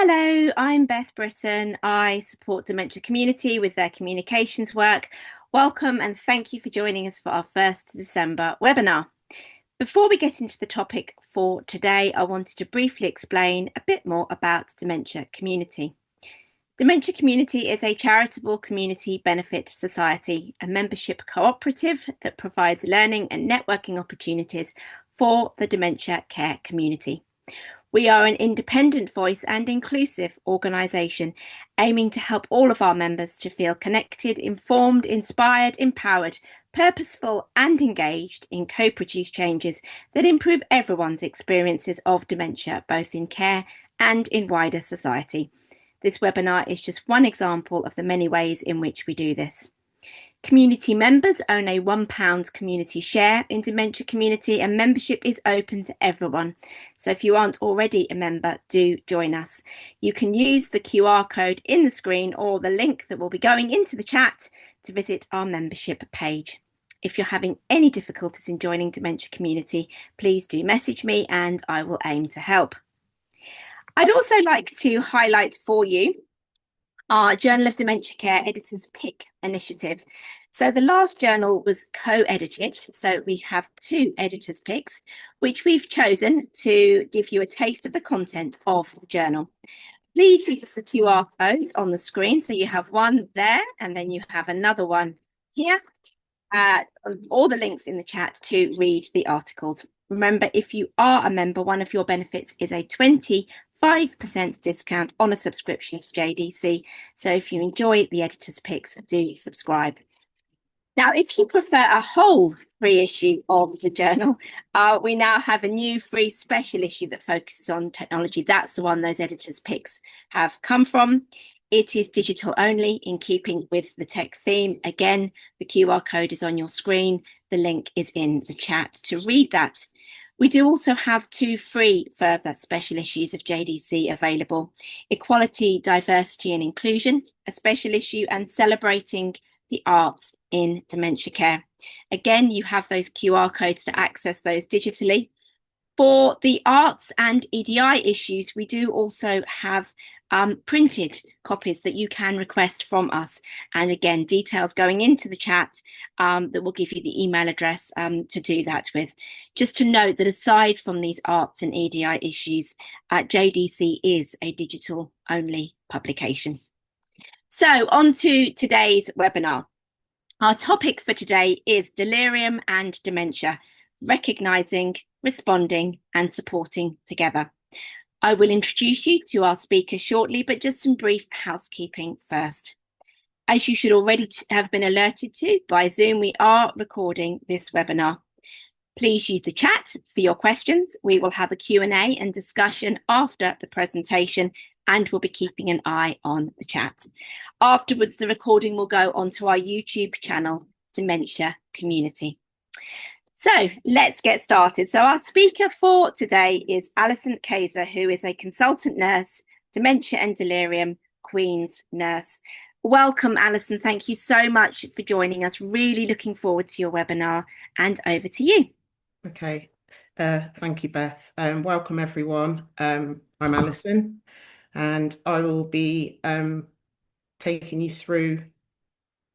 Hello, I'm Beth Britton. I support Dementia Community with their communications work. Welcome and thank you for joining us for our 1st December webinar. Before we get into the topic for today, I wanted to briefly explain a bit more about Dementia Community. Dementia Community is a charitable community benefit society, a membership cooperative that provides learning and networking opportunities for the dementia care community. We are an independent voice and inclusive organisation aiming to help all of our members to feel connected, informed, inspired, empowered, purposeful and engaged in co-produced changes that improve everyone's experiences of dementia, both in care and in wider society. This webinar is just one example of the many ways in which we do this. Community members own a £1 community share in Dementia Community, and membership is open to everyone. So if you aren't already a member, do join us. You can use the QR code in the screen or the link that will be going into the chat to visit our membership page. If you're having any difficulties in joining Dementia Community, please do message me and I will aim to help. I'd also like to highlight for you our Journal of Dementia Care Editors Pick initiative. So the last journal was co-edited, so we have 2 editors' picks, which we've chosen to give you a taste of the content of the journal. Please use the QR code on the screen. So you have one there, and then you have another one here. All the links in the chat to read the articles. Remember, if you are a member, one of your benefits is a 25% discount on a subscription to JDC. So if you enjoy the editor's picks, do subscribe. Now, if you prefer a whole free issue of the journal, we now have a new free special issue that focuses on technology. That's the one those editors' picks have come from. It is digital only, in keeping with the tech theme. Again, the QR code is on your screen. The link is in the chat to read that. We do also have 2 free further special issues of JDC available: Equality, Diversity and Inclusion, a special issue, and Celebrating the Arts in Dementia Care. Again, you have those QR codes to access those digitally. For the arts and EDI issues, we do also have printed copies that you can request from us. And again, details going into the chat that will give you the email address to do that with. Just to note that aside from these arts and EDI issues, JDC is a digital only publication. So on to today's webinar. Our topic for today is delirium and dementia, recognising, responding and supporting together. I will introduce you to our speaker shortly, but just some brief housekeeping first. As you should already have been alerted to by Zoom, we are recording this webinar. Please use the chat for your questions. We will have a Q&A and discussion after the presentation, and we'll be keeping an eye on the chat. Afterwards, the recording will go onto our YouTube channel, Dementia Community. So let's get started. So our speaker for today is Alison Keizer, who is a consultant nurse, dementia and delirium, Queen's nurse. Welcome, Alison. Thank you so much for joining us. Really looking forward to your webinar, and over to you. Okay, thank you, Beth. Welcome, everyone. I'm Alison, and I will be taking you through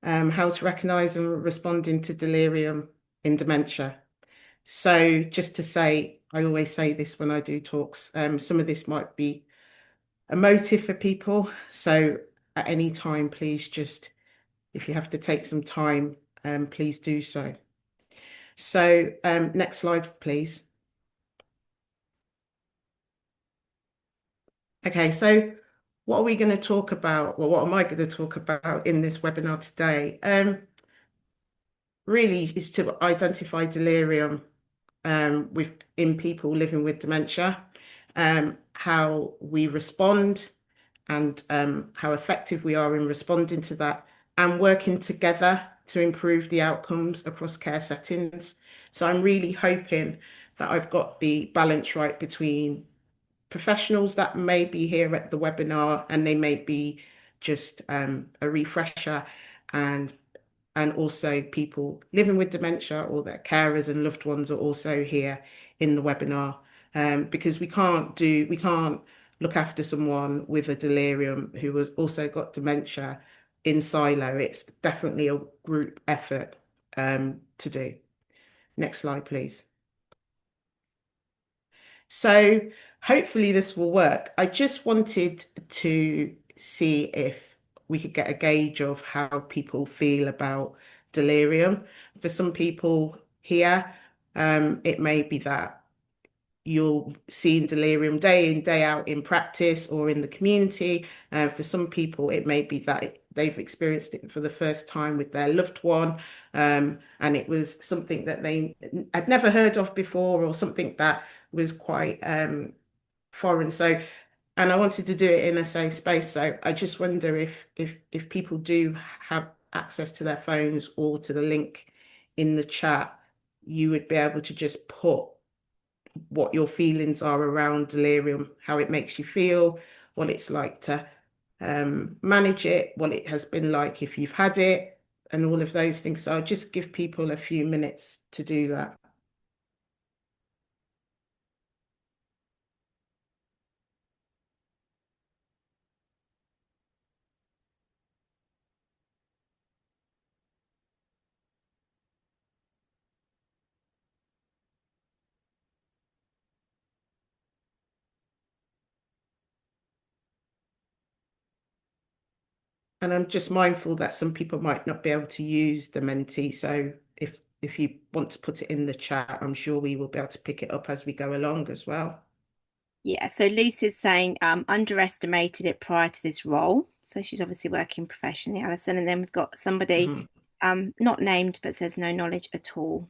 how to recognise and respond to delirium in dementia. So just to say, I always say this when I do talks, some of this might be emotive for people. So at any time, please just, if you have to take some time, please do so. So next slide, please. Okay, so what are we going to talk about? Well, what am I going to talk about in this webinar today? Really is to identify delirium in people living with dementia, how we respond and how effective we are in responding to that, and working together to improve the outcomes across care settings. So I'm really hoping that I've got the balance right between professionals that may be here at the webinar and they may be just a refresher, and also people living with dementia or their carers and loved ones are also here in the webinar, because we can't look after someone with a delirium who has also got dementia in silo. It's definitely a group effort to do. Next slide, please. So hopefully this will work. I just wanted to see if we could get a gauge of how people feel about delirium. For some people here, it may be that you're seeing delirium day in, day out in practice or in the community. For some people, it may be that they've experienced it for the first time with their loved one, and it was something that they had never heard of before, or something that was quite foreign. So, and I wanted to do it in a safe space. So I just wonder if people do have access to their phones or to the link in the chat, you would be able to just put what your feelings are around delirium, how it makes you feel, what it's like to manage it, what it has been like if you've had it, and all of those things. So I'll just give people a few minutes to do that. And I'm just mindful that some people might not be able to use the Menti. So if you want to put it in the chat, I'm sure we will be able to pick it up as we go along as well. Yeah, so Lucy's saying underestimated it prior to this role. So she's obviously working professionally, Alison. And then we've got somebody Mhm. not named but says no knowledge at all.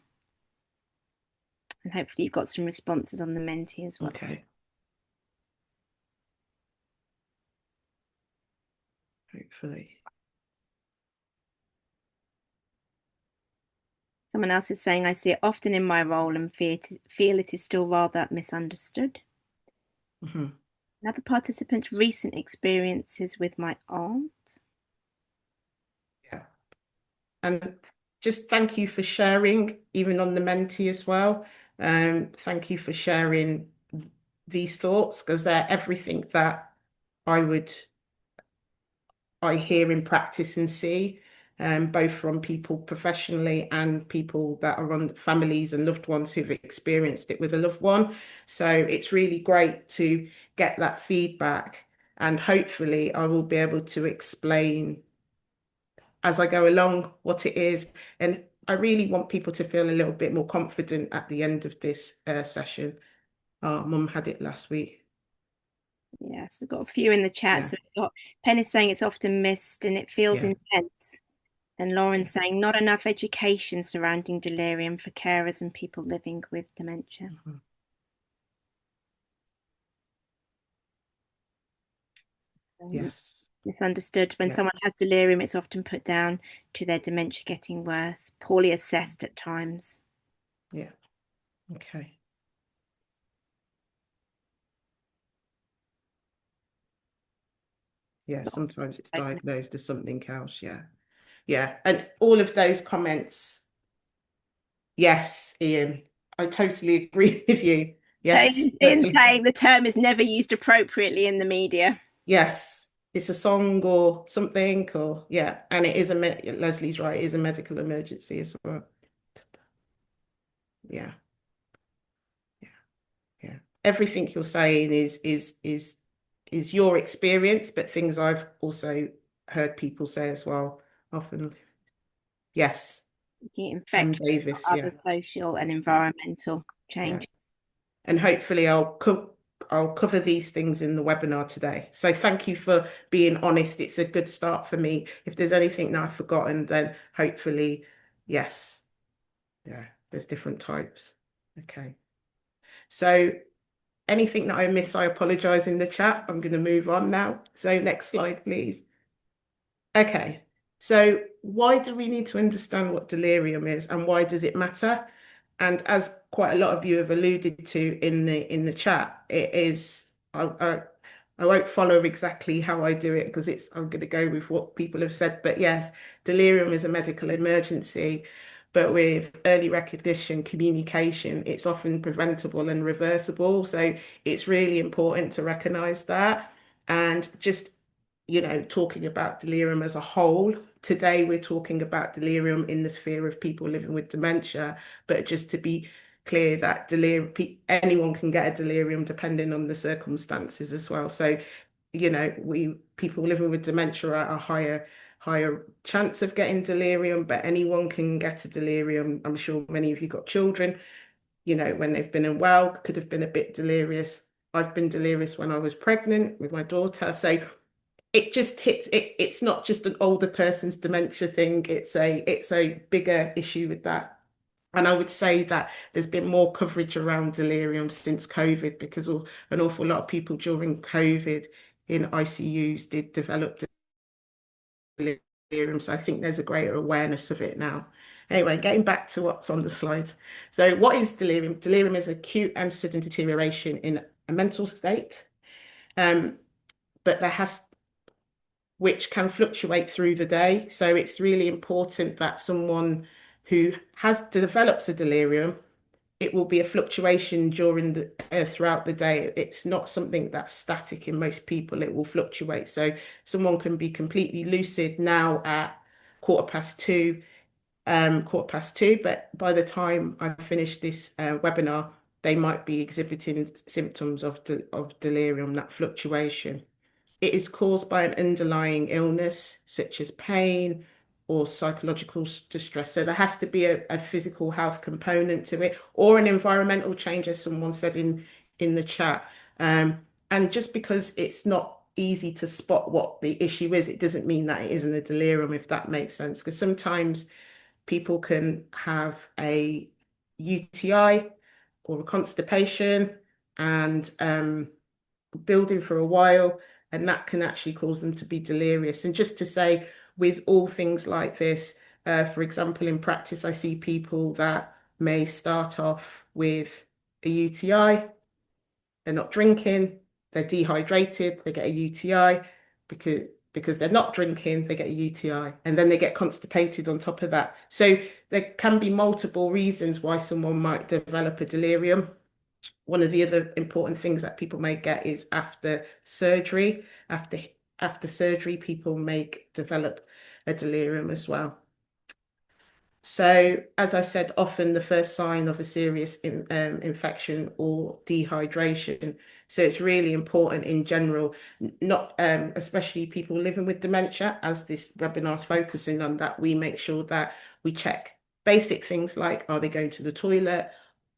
And hopefully you've got some responses on the Menti as well. Okay, hopefully. Someone else is saying, I see it often in my role and feel it is still rather misunderstood. Mhm. Another participant's recent experiences with my aunt. Yeah. And just thank you for sharing, even on the Menti as well. Thank you for sharing these thoughts, because they're everything that I would I hear in practice and see, both from people professionally and people that are on families and loved ones who've experienced it with a loved one. So it's really great to get that feedback, and hopefully I will be able to explain as I go along what it is. And I really want people to feel a little bit more confident at the end of this session. Our mum had it last week. Yes, we've got a few in the chat. Yeah, So we've got Penny saying it's often missed and it feels yeah, intense. And Lauren yeah. saying not enough education surrounding delirium for carers and people living with dementia. Mhm. Yes, Misunderstood. When yeah, someone has delirium, it's often put down to their dementia getting worse, poorly assessed at times. yeah. Okay. Yeah, sometimes it's diagnosed as something else. Yeah. Yeah. And all of those comments, yes, Ian, I totally agree with you. So Yes. in saying the term is never used appropriately in the media. Yes. It's a song or something, or yeah. And it is Leslie's right, it is a medical emergency as well. Yeah. Yeah. Yeah. Everything you're saying is your experience, but things I've also heard people say as well often. Yes. Infection, Davis, other yeah. social and Yeah. environmental Yeah. changes. And hopefully I'll cover these things in the webinar today. So thank you for being honest. It's a good start for me. If there's anything that I've forgotten, then hopefully, yes. Yeah, there's different types. Okay. So anything that I miss, I apologize in the chat. I'm going to move on now. So next slide, please. Okay. So why do we need to understand what delirium is, and why does it matter? And as quite a lot of you have alluded to in the chat, it is I won't follow exactly how I do it, because I'm going to go with what people have said. But yes, delirium is a medical emergency, But with early recognition, communication, it's often preventable and reversible. So it's really important to recognize that. And just, talking about delirium as a whole, today we're talking about delirium in the sphere of people living with dementia. But just to be clear that delirium, anyone can get a delirium depending on the circumstances as well. So, we people living with dementia are at a higher chance of getting delirium, but anyone can get a delirium. I'm sure many of you got children, when they've been unwell, could have been a bit delirious. I've been delirious when I was pregnant with my daughter. So it just hits it. It's not just an older person's dementia thing. It's a bigger issue with that. And I would say that there's been more coverage around delirium since COVID because an awful lot of people during COVID in ICUs did develop delirium. So I think there's a greater awareness of it now. Anyway, getting back to what's on the slide. So what is delirium? Delirium is acute and sudden deterioration in a mental state, um, but which can fluctuate through the day. So it's really important that someone who develops a delirium, it will be a fluctuation throughout the day. It's not something that's static in most people. It will fluctuate. So someone can be completely lucid now at quarter past two, but by the time I finish this webinar, they might be exhibiting symptoms of delirium, that fluctuation. It is caused by an underlying illness, such as pain or psychological distress. So there has to be a physical health component to it, or an environmental change, as someone said in the chat. And just because it's not easy to spot what the issue is, it doesn't mean that it isn't a delirium, if that makes sense. Because sometimes people can have a UTI or a constipation and building for a while, and that can actually cause them to be delirious. And just to say, with all things like this, for example, in practice, I see people that may start off with a UTI, they're not drinking, they're dehydrated, they get a UTI because they're not drinking, they get a UTI, and then they get constipated on top of that. So there can be multiple reasons why someone might develop a delirium. One of the other important things that people may get is after surgery. After surgery, people may develop a delirium as well. So, as I said, often the first sign of a serious infection or dehydration. So it's really important in general, not especially people living with dementia, as this webinar is focusing on, that we make sure that we check basic things like, are they going to the toilet?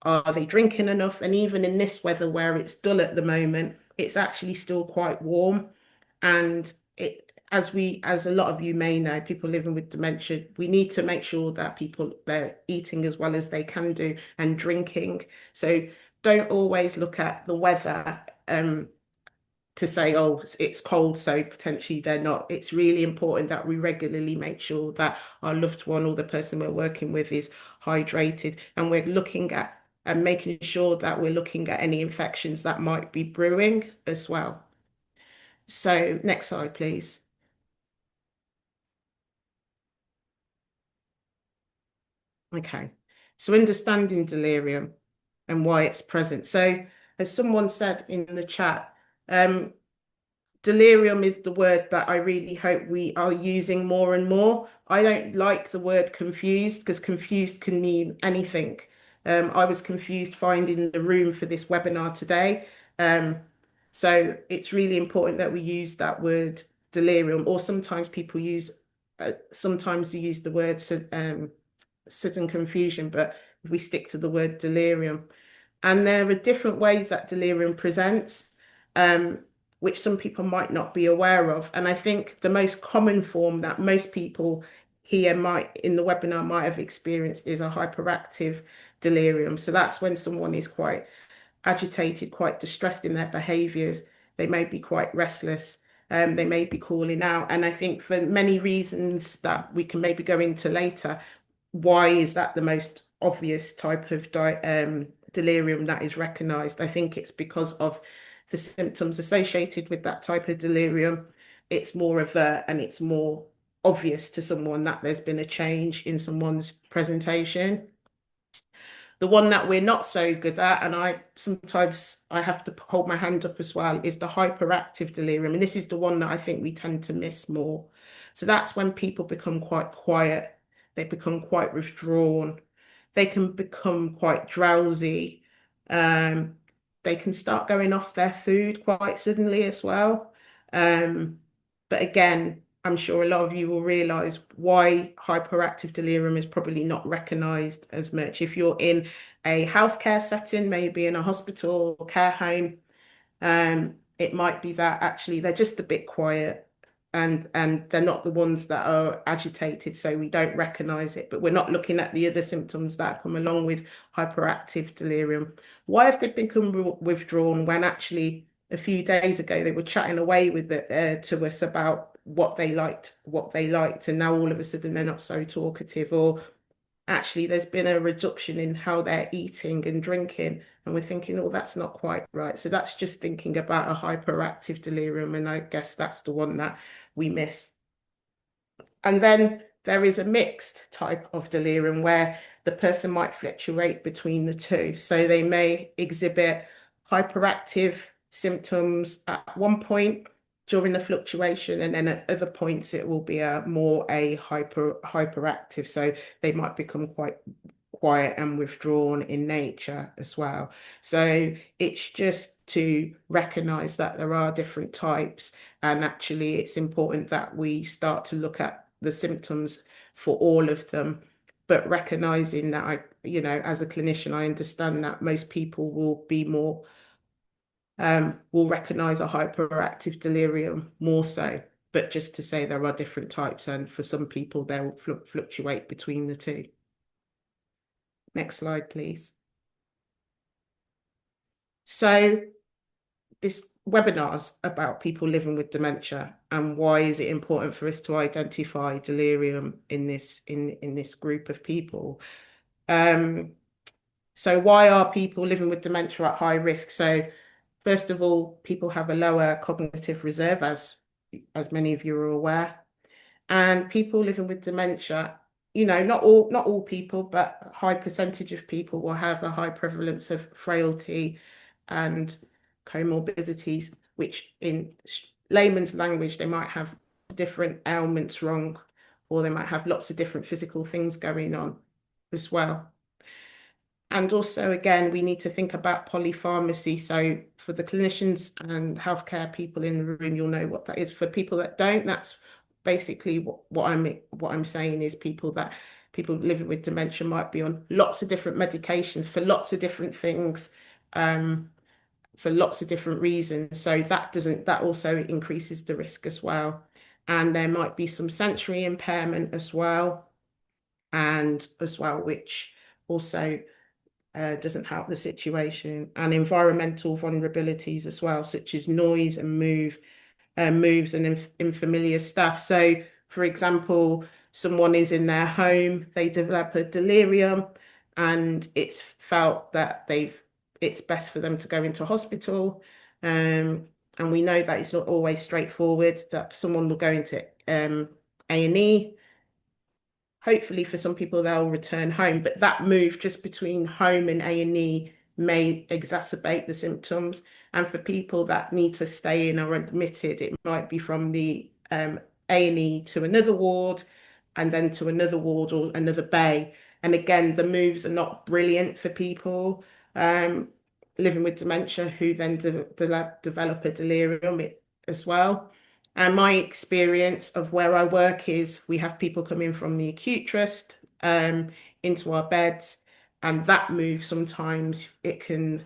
Are they drinking enough? And even in this weather where it's dull at the moment, it's actually still quite warm. And as a lot of you may know, people living with dementia, we need to make sure that they're eating as well as they can do and drinking. So don't always look at the weather to say, oh, it's cold, so potentially they're not. It's really important that we regularly make sure that our loved one or the person we're working with is hydrated, and we're looking at and making sure that we're looking at any infections that might be brewing as well. So next slide, please. Okay. So understanding delirium and why it's present. So as someone said in the chat, delirium is the word that I really hope we are using more and more. I don't like the word confused because confused can mean anything. I was confused finding the room for this webinar today. So it's really important that we use that word delirium, or sometimes you use the word sudden confusion, but if we stick to the word delirium. And there are different ways that delirium presents, which some people might not be aware of. And I think the most common form that most people here in the webinar might have experienced is a hyperactive delirium. So that's when someone is quite agitated, quite distressed in their behaviours. They may be quite restless. They may be calling out. And I think for many reasons that we can maybe go into later, why is that the most obvious type of delirium that is recognised? I think it's because of the symptoms associated with that type of delirium. It's more overt and it's more obvious to someone that there's been a change in someone's presentation. The one that we're not so good at, and I sometimes I have to hold my hand up as well, is the hyperactive delirium. And this is the one that I think we tend to miss more. So that's when people become quite quiet, they become quite withdrawn, they can become quite drowsy. Um, they can start going off their food quite suddenly as well. Um, but again, I'm sure a lot of you will realize why hyperactive delirium is probably not recognized as much. If you're in a healthcare setting, maybe in a hospital or care home, it might be that actually they're just a bit quiet and they're not the ones that are agitated, so we don't recognize it. But we're not looking at the other symptoms that come along with hyperactive delirium. Why have they become withdrawn when actually a few days ago they were chatting away with it to us about what they liked, and now all of a sudden they're not so talkative, or actually there's been a reduction in how they're eating and drinking, and we're thinking, oh, that's not quite right. So that's just thinking about a hyperactive delirium, and I guess that's the one that we miss. And then there is a mixed type of delirium where the person might fluctuate between the two. So they may exhibit hyperactive symptoms at one point during the fluctuation, and then at other points it will be a hyperactive. So they might become quite quiet and withdrawn in nature as well. So it's just to recognize that there are different types, and actually it's important that we start to look at the symptoms for all of them, but recognizing that as a clinician, I understand that most people will be more will recognize a hyperactive delirium more so, but just to say there are different types, and for some people they'll fluctuate between the two. Next slide, please. So this webinar's about people living with dementia, and why is it important for us to identify delirium in this group of people. So why are people living with dementia at high risk? So first of all, people have a lower cognitive reserve, as many of you are aware. And people living with dementia, not all people, but a high percentage of people will have a high prevalence of frailty and comorbidities, which in layman's language, they might have different ailments wrong, or they might have lots of different physical things going on as well. And also, again, we need to think about polypharmacy. So for the clinicians and healthcare people in the room, you'll know what that is. For people that don't, that's basically what I'm saying is people living with dementia might be on lots of different medications for lots of different things, for lots of different reasons. So that also increases the risk as well. And there might be some sensory impairment as well, which also doesn't help the situation, and environmental vulnerabilities as well, such as noise and moves and unfamiliar stuff. So, for example, someone is in their home, they develop a delirium, and it's felt that it's best for them to go into hospital. And we know that it's not always straightforward, that someone will go into A&E. Hopefully for some people they'll return home, but that move just between home and A&E may exacerbate the symptoms. And for people that need to stay in or admitted, it might be from the A&E to another ward, and then to another ward or another bay. And again, the moves are not brilliant for people living with dementia who then develop a delirium as well. And my experience of where I work is we have people come in from the acute trust into our beds, and that move sometimes the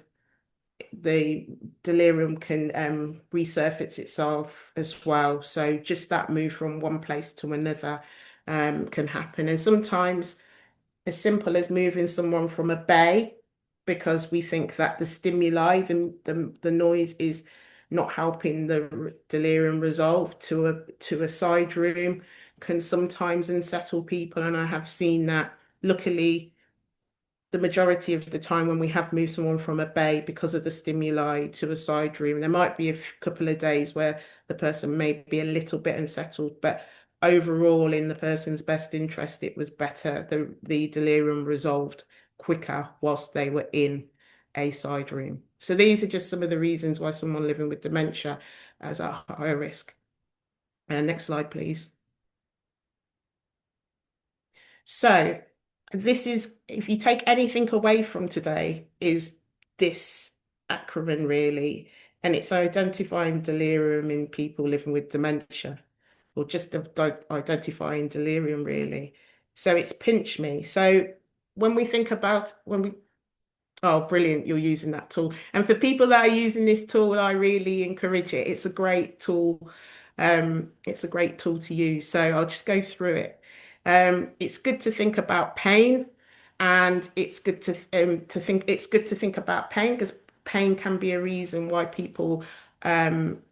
delirium can resurface itself as well. So just that move from one place to another can happen. And sometimes as simple as moving someone from a bay, because we think that the stimuli, the noise is not helping the delirium resolve, to a side room, can sometimes unsettle people. And I have seen that, luckily, the majority of the time when we have moved someone from a bay because of the stimuli to a side room, there might be a couple of days where the person may be a little bit unsettled, but overall, in the person's best interest, it was better. The delirium resolved quicker whilst they were in a side room. So these are just some of the reasons why someone living with dementia is at higher risk. Next slide, please. So this is, if you take anything away from today, is this acronym really, and it's identifying delirium in people living with dementia, or just identifying delirium really. So it's pinch me. So when we think about when we Oh, brilliant. You're using that tool. And for people that are using this tool, I really encourage it. It's a great tool. It's a great tool to use. So I'll just go through it. It's good to think about pain, and it's good to think about pain because pain can be a reason why people um,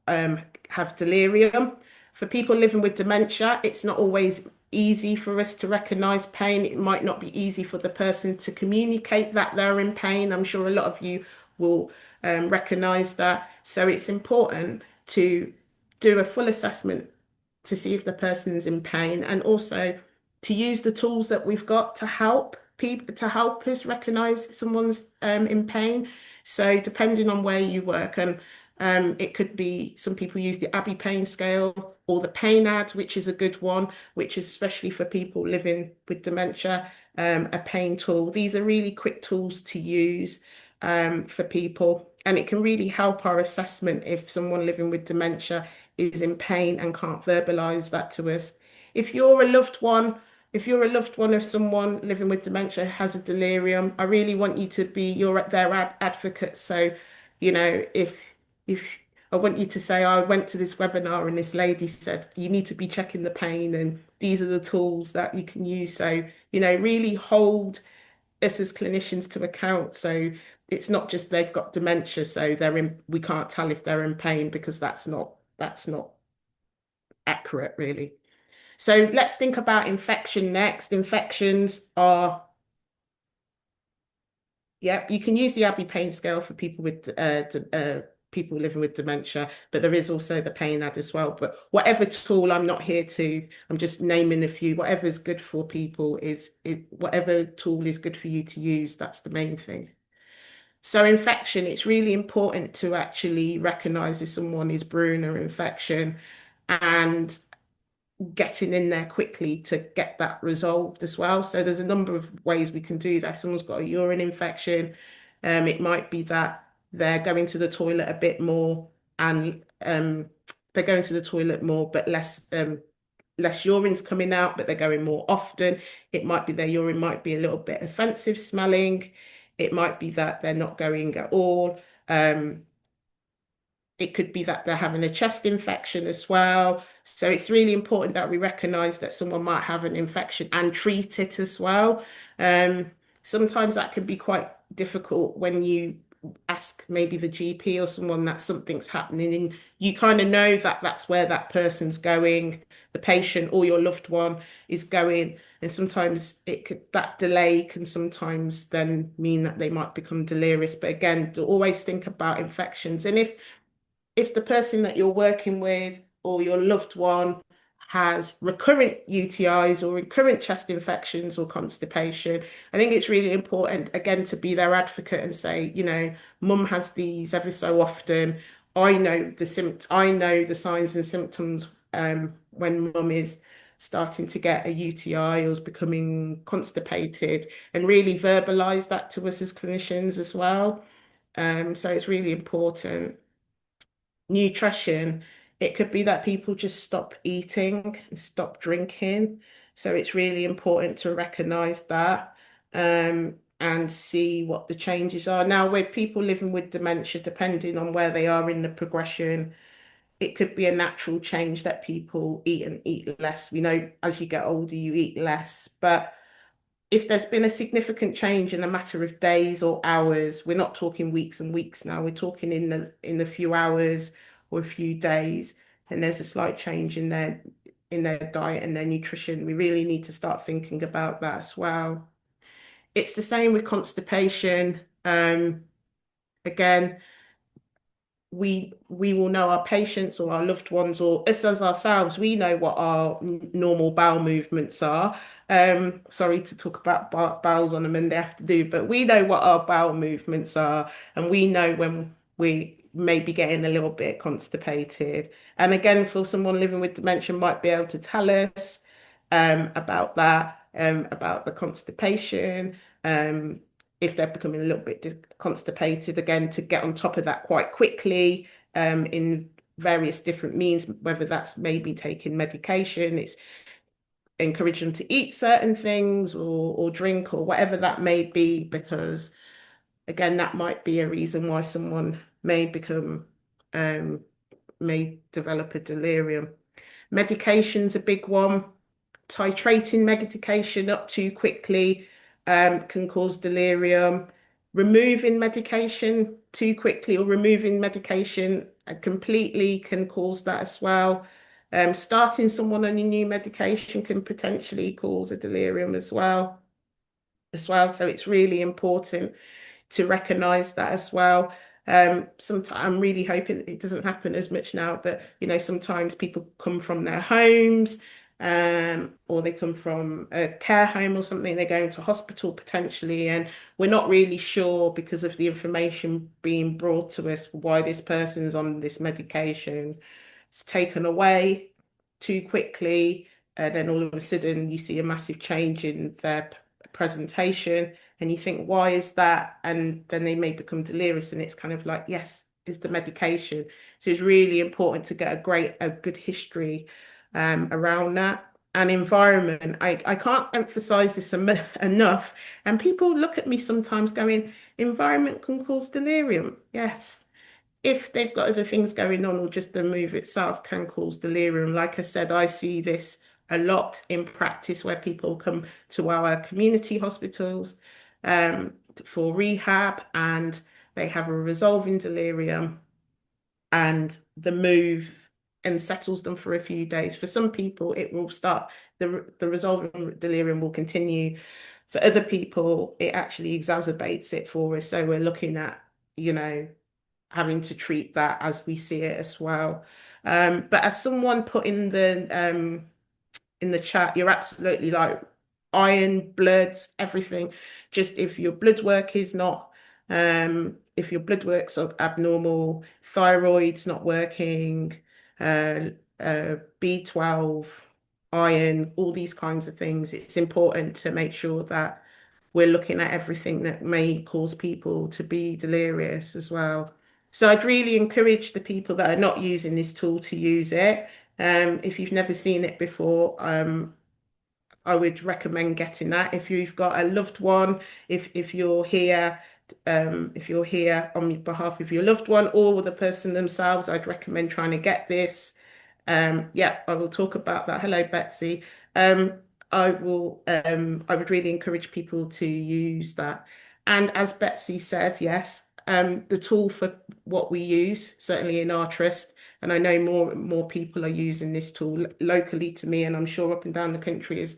um, have delirium. For people living with dementia, it's not always easy for us to recognize pain. It might not be easy for the person to communicate that they're in pain. I'm sure a lot of you will recognize that. So it's important to do a full assessment to see if the person's in pain, and also to use the tools that we've got to help people to help us recognize someone's in pain. So depending on where you work, and it could be some people use the Abbey pain scale or the pain ad, which is a good one, which is especially for people living with dementia, a pain tool. These are really quick tools to use for people, and it can really help our assessment if someone living with dementia is in pain and can't verbalize that to us. If you're a loved one, if you're a loved one of someone living with dementia has a delirium, I really want you to be their advocate. So, if I want you to say, I went to this webinar and this lady said you need to be checking the pain, and these are the tools that you can use. So, really hold us as clinicians to account. So it's not just they've got dementia, so we can't tell if they're in pain, because that's not accurate, really. So let's think about infection next. Infections are, yeah, you can use the Abbey pain scale for people with people living with dementia, but there is also the pain ad as well. But whatever tool, I'm just naming a few. Whatever is good for people whatever tool is good for you to use. That's the main thing. So infection, it's really important to actually recognize if someone is brewing an infection and getting in there quickly to get that resolved as well. So there's a number of ways we can do that. If someone's got a urine infection, it might be that they're going to the toilet a bit more, and they're going to the toilet more, but less urine's coming out, but they're going more often. It might be their urine might be a little bit offensive smelling. It might be that they're not going at all. It could be that they're having a chest infection as well. So it's really important that we recognize that someone might have an infection and treat it as well. Um, Sometimes that can be quite difficult when you ask maybe the GP or someone that something's happening, and you kind of know that that's where that person's going, the patient or your loved one is going. And sometimes that delay can sometimes then mean that they might become delirious. But again, to always think about infections. And if the person that you're working with or your loved one has recurrent UTIs or recurrent chest infections or constipation, I think it's really important, again, to be their advocate and say, mum has these ever so often. I know the signs and symptoms when mum is starting to get a UTI or is becoming constipated, and really verbalize that to us as clinicians as well. So it's really important. Nutrition, it could be that people just stop eating and stop drinking. So it's really important to recognize that and see what the changes are. Now, with people living with dementia, depending on where they are in the progression, it could be a natural change that people eat and eat less. We know as you get older, you eat less, but if there's been a significant change in a matter of days or hours, we're not talking weeks and weeks now, we're talking in the few hours or a few days, and there's a slight change in their diet and their nutrition, we really need to start thinking about that as well. It's the same with constipation. Again, we will know our patients or our loved ones or us as ourselves, we know what our normal bowel movements are. Sorry to talk about bowels on a Monday afternoon, but we know what our bowel movements are, and we know when we may be getting a little bit constipated. And again, for someone living with dementia, might be able to tell us about that, about the constipation. Um, if they're becoming a little bit constipated, again, to get on top of that quite quickly in various different means, whether that's maybe taking medication, it's encouraging them to eat certain things or drink or whatever that may be, because again, that might be a reason why someone may become, um, may develop a delirium. Medication's a big one. Titrating medication up too quickly can cause delirium. Removing medication too quickly or removing medication completely can cause that as well. Starting someone on a new medication can potentially cause a delirium as well. So it's really important to recognize that as well. Sometimes I'm really hoping it doesn't happen as much now, but sometimes people come from their homes, or they come from a care home or something, they're going to hospital potentially, and we're not really sure because of the information being brought to us why this person's on this medication. It's taken away too quickly, and then all of a sudden you see a massive change in their presentation, and you think, why is that? And then they may become delirious, and it's kind of like, yes, it's the medication. So it's really important to get a good history around that. And environment, I can't emphasize this enough. And people look at me sometimes going, environment can cause delirium. Yes, if they've got other things going on, or just the move itself can cause delirium. Like I said, I see this a lot in practice where people come to our community hospitals for rehab, and they have a resolving delirium, and the move unsettles them for a few days. For some people, it will start, the resolving delirium will continue. For other people, it actually exacerbates it for us. So we're looking at, you know, having to treat that as we see it as well. But as someone put in the chat, you're absolutely like iron, bloods, everything. Just if your blood work is not, if your blood work's abnormal, thyroid's not working, uh, B12, iron, all these kinds of things, it's important to make sure that we're looking at everything that may cause people to be delirious as well. So I'd really encourage the people that are not using this tool to use it. If you've never seen it before, I would recommend getting that. If you've got a loved one, if if you're here on behalf of your loved one or the person themselves, I'd recommend trying to get this. Yeah, I will talk about that. Hello, Betsy. Um, I would really encourage people to use that. And as Betsy said, yes, the tool for what we use, certainly in our trust, and I know more and more people are using this tool locally to me, and I'm sure up and down the country, is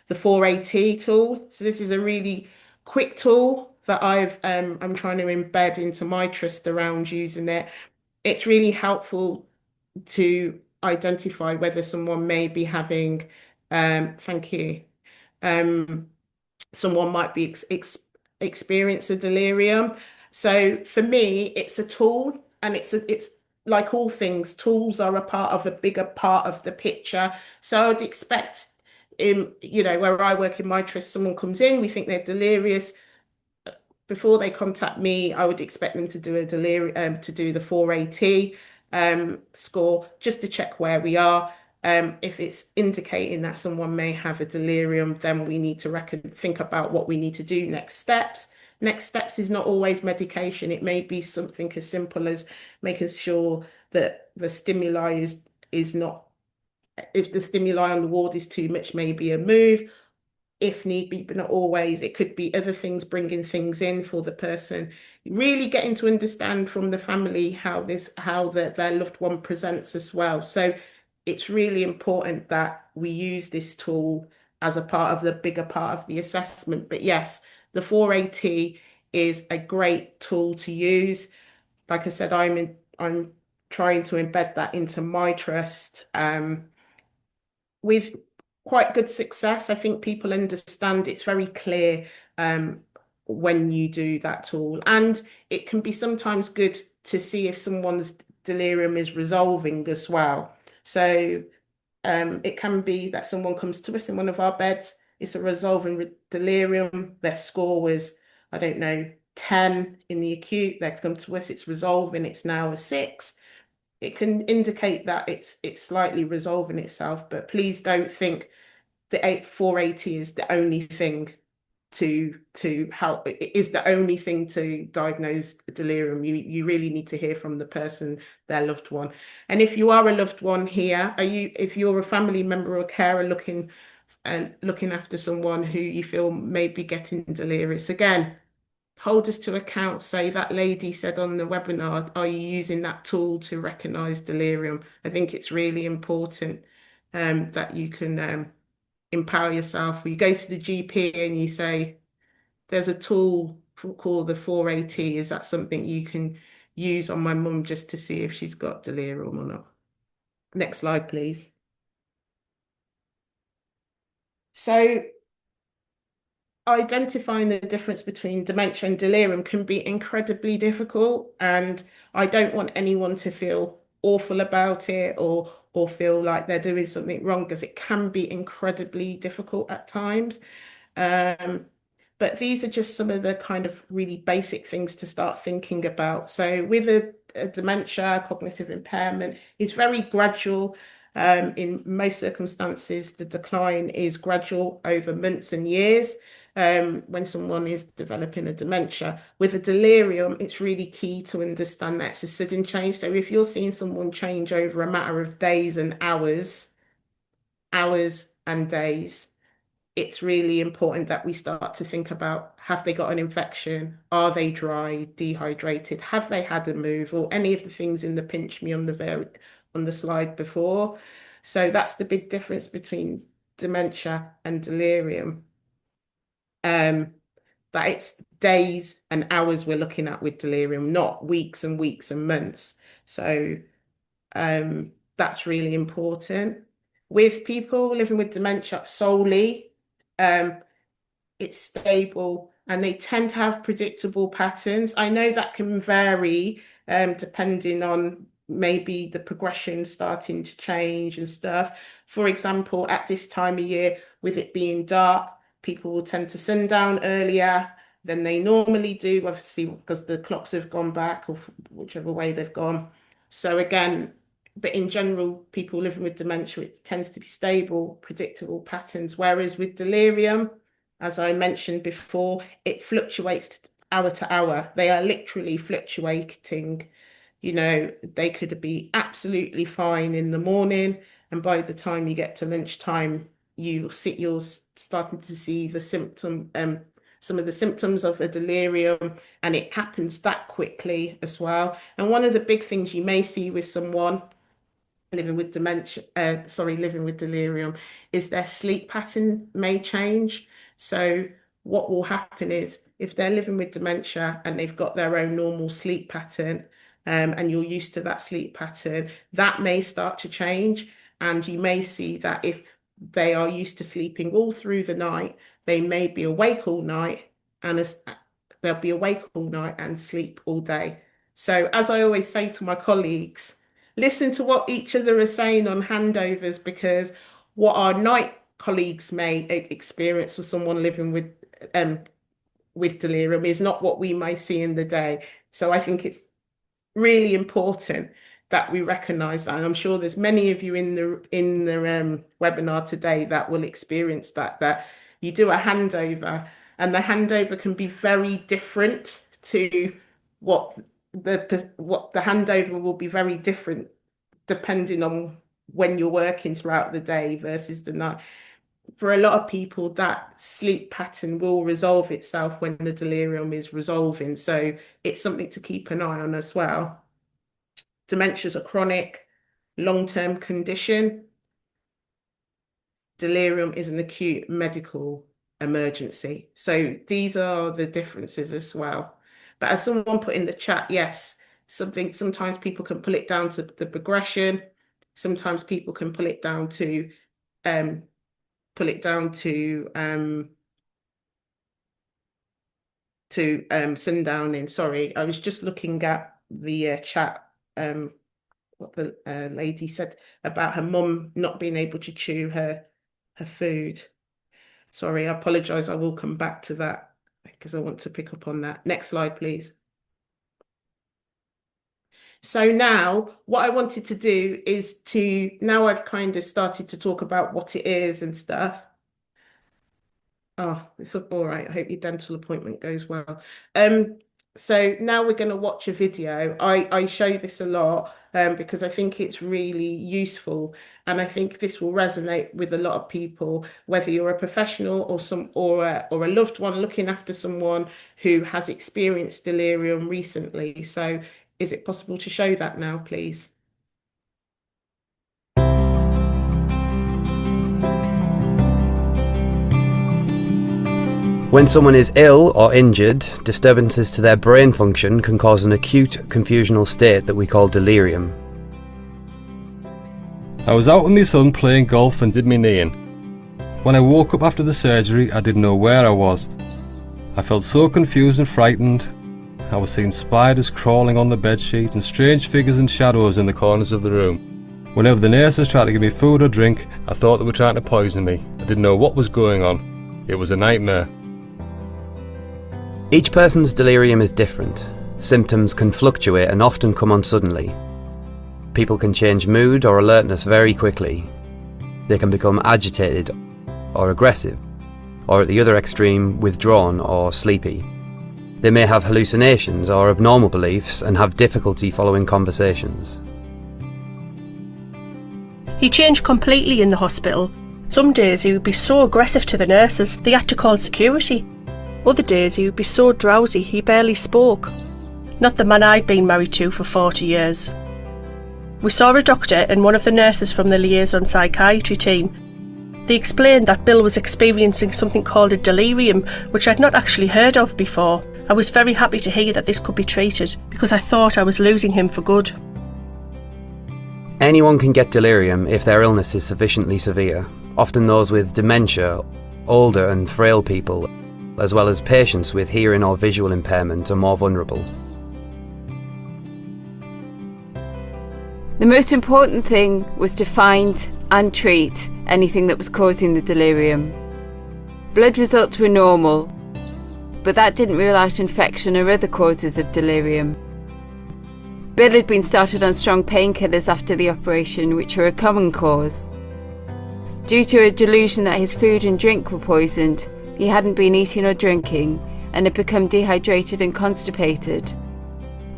the 4AT tool. So this is a really quick tool that I'm trying to embed into my trust around using it. It's really helpful to identify whether someone may be having, thank you, um, someone might be experience a delirium. So for me, it's a tool, and it's like all things, tools are a part of a bigger part of the picture. So I'd expect where I work in my trust, someone comes in, we think they're delirious. Before they contact me, I would expect them to do a delirium, to do the 4AT score, just to check where we are. If it's indicating that someone may have a delirium, then we need to think about what we need to do next steps. Next steps is not always medication. It may be something as simple as making sure that the stimuli is not, if the stimuli on the ward is too much, maybe a move, if need be, but not always. It could be other things, bringing things in for the person, really getting to understand from the family how their loved one presents as well. So it's really important that we use this tool as a part of the bigger part of the assessment. But yes, the 4AT is a great tool to use. Like I said, I'm trying to embed that into my trust with quite good success. I think people understand it's very clear um, when you do that tool, and it can be sometimes good to see if someone's delirium is resolving as well. So it can be that someone comes to us in one of our beds, it's a resolving delirium, their score was, I don't know, 10 in the acute, they come to us, it's resolving, it's now a 6. It can indicate that it's slightly resolving itself, but please don't think the 480 is the only thing to help. It is the only thing to diagnose delirium. You really need to hear from the person, their loved one. And if you are a loved one here, if you're a family member or carer looking after someone who you feel may be getting delirious, again, hold us to account. Say that lady said on the webinar, are you using that tool to recognize delirium? I think it's really important that you can empower yourself. You go to the GP and you say, there's a tool called the 480. Is that something you can use on my mum just to see if she's got delirium or not? Next slide, please. So identifying the difference between dementia and delirium can be incredibly difficult, and I don't want anyone to feel awful about it or feel like they're doing something wrong, because it can be incredibly difficult at times. Um, but these are just some of the kind of really basic things to start thinking about. So with a dementia, cognitive impairment is very gradual. In most circumstances, the decline is gradual over months and years. When someone is developing a dementia. With a delirium, it's really key to understand that it's a sudden change. So if you're seeing someone change over a matter of days and hours and days, it's really important that we start to think about, have they got an infection? Are they dry, dehydrated? Have they had a move, or any of the things in the pinch me on the slide before? So that's the big difference between dementia and delirium. Um, that it's days and hours we're looking at with delirium, not weeks and weeks and months. So that's really important. With people living with dementia solely, um, it's stable and they tend to have predictable patterns. I know that can vary depending on maybe the progression starting to change and stuff. For example, at this time of year, with it being dark, people will tend to sundown earlier than they normally do, obviously, because the clocks have gone back or whichever way they've gone. So again, but in general, people living with dementia, it tends to be stable, predictable patterns. Whereas with delirium, as I mentioned before, it fluctuates hour to hour. They are literally fluctuating. They could be absolutely fine in the morning, and by the time you get to lunchtime, you're starting to see some of the symptoms of a delirium, and it happens that quickly as well. And one of the big things you may see with someone living with dementia, living with delirium, is their sleep pattern may change. So what will happen is if they're living with dementia and they've got their own normal sleep pattern, and you're used to that sleep pattern, that may start to change. And you may see that if they are used to sleeping all through the night, they may be awake all night and they'll be awake all night and sleep all day. So as I always say to my colleagues, listen to what each other is saying on handovers, because what our night colleagues may experience with someone living um with delirium is not what we may see in the day. So I think it's really important that we recognize that. And I'm sure there's many of you in the webinar today that will experience that you do a handover and the handover can be very different to what what the handover will be very different depending on when you're working throughout the day versus the night. For a lot of people, that sleep pattern will resolve itself when the delirium is resolving. So it's something to keep an eye on as well. Dementia is a chronic, long-term condition. Delirium is an acute medical emergency. So these are the differences as well. But as someone put in the chat, yes, Sometimes people can pull it down to the progression. Sometimes people can pull it down to sundowning. Sorry, I was just looking at the chat. What the lady said about her mum not being able to chew her food. Sorry, I apologize. I will come back to that because I want to pick up on that. Next slide, please. So now what I wanted to do is now I've kind of started to talk about what it is and stuff. Oh, it's all right. I hope your dental appointment goes well. So now we're going to watch a video. I show this a lot because I think it's really useful, and I think this will resonate with a lot of people, whether you're a professional or a loved one looking after someone who has experienced delirium recently. So is it possible to show that now, please? When someone is ill or injured, disturbances to their brain function can cause an acute confusional state that we call delirium. I was out with my son playing golf and did my knee in. When I woke up after the surgery, I didn't know where I was. I felt so confused and frightened. I was seeing spiders crawling on the bedsheet and strange figures and shadows in the corners of the room. Whenever the nurses tried to give me food or drink, I thought they were trying to poison me. I didn't know what was going on. It was a nightmare. Each person's delirium is different. Symptoms can fluctuate and often come on suddenly. People can change mood or alertness very quickly. They can become agitated or aggressive, or at the other extreme, withdrawn or sleepy. They may have hallucinations or abnormal beliefs and have difficulty following conversations. He changed completely in the hospital. Some days he would be so aggressive to the nurses they had to call security. Other days he would be so drowsy he barely spoke. Not the man I'd been married to for 40 years. We saw a doctor and one of the nurses from the liaison psychiatry team. They explained that Bill was experiencing something called a delirium, which I'd not actually heard of before. I was very happy to hear that this could be treated, because I thought I was losing him for good. Anyone can get delirium if their illness is sufficiently severe, often those with dementia, older and frail people, as well as patients with hearing or visual impairment are more vulnerable. The most important thing was to find and treat anything that was causing the delirium. Blood results were normal, but that didn't rule out infection or other causes of delirium. Bill had been started on strong painkillers after the operation, which were a common cause. Due to a delusion that his food and drink were poisoned, he hadn't been eating or drinking and had become dehydrated and constipated.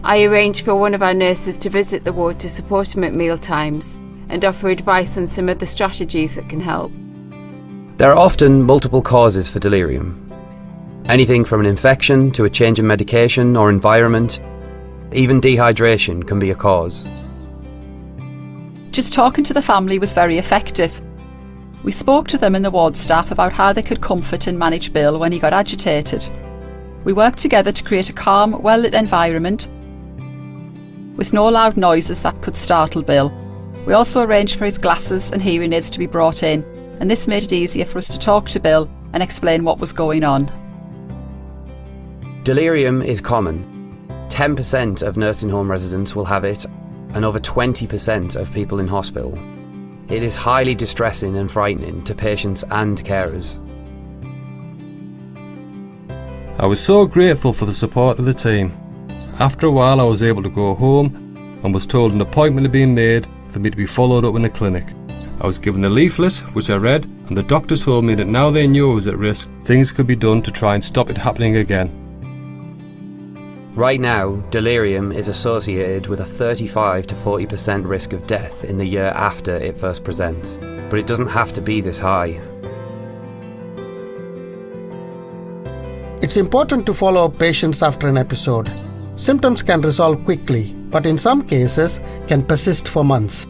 I arranged for one of our nurses to visit the ward to support him at mealtimes and offer advice on some of the strategies that can help. There are often multiple causes for delirium. Anything from an infection to a change in medication or environment, even dehydration can be a cause. Just talking to the family was very effective. We spoke to them and the ward staff about how they could comfort and manage Bill when he got agitated. We worked together to create a calm, well-lit environment with no loud noises that could startle Bill. We also arranged for his glasses and hearing aids to be brought in, and this made it easier for us to talk to Bill and explain what was going on. Delirium is common. 10% of nursing home residents will have it, and over 20% of people in hospital. It is highly distressing and frightening to patients and carers. I was so grateful for the support of the team. After a while I was able to go home and was told an appointment had been made for me to be followed up in a clinic. I was given a leaflet which I read, and the doctors told me that now they knew I was at risk, things could be done to try and stop it happening again. Right now, delirium is associated with a 35 to 40% risk of death in the year after it first presents, but it doesn't have to be this high. It's important to follow up patients after an episode. Symptoms can resolve quickly, but in some cases can persist for months.